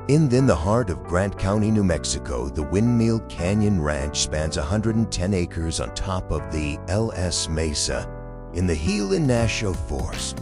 In the heart of Grant County, New Mexico, the Windmill Canyon Ranch spans 110 acres on top of the LS Mesa in the Gila National Forest.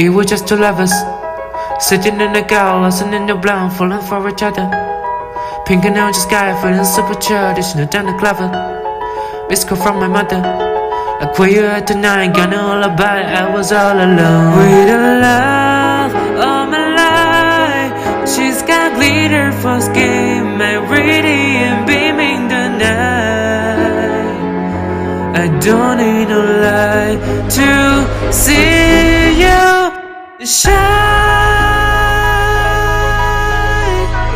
It was just two lovers, sitting in a gal, listening to blonde, falling for each other. Pink and orange sky, feeling super childish, no down the clever. Missed call from my mother, I call you at tonight, got no lullaby, I was all alone. With the love of my life, she's got glitter for skin, my radiant beaming the night. I don't need no light to see you shine.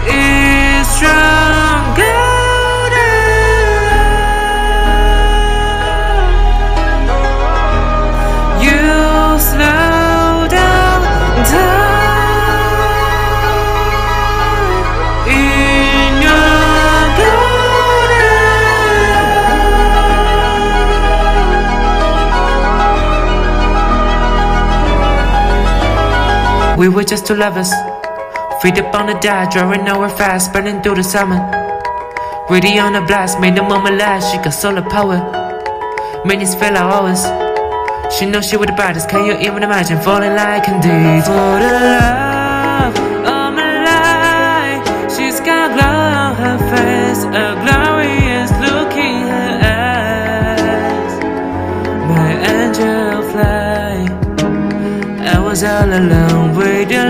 It's strong golden. You slow down time in your golden. We were just two lovers, feet up on the dial, drawing nowhere fast, burning through the summer. Ready on a blast, made the moment last. She got solar power, minutes feel like hours. She knows she with the baddest. Can you even imagine falling like indeed? For the love of my life, she's got glow on her face, a glorious look in her eyes. My angel fly, I was all alone with the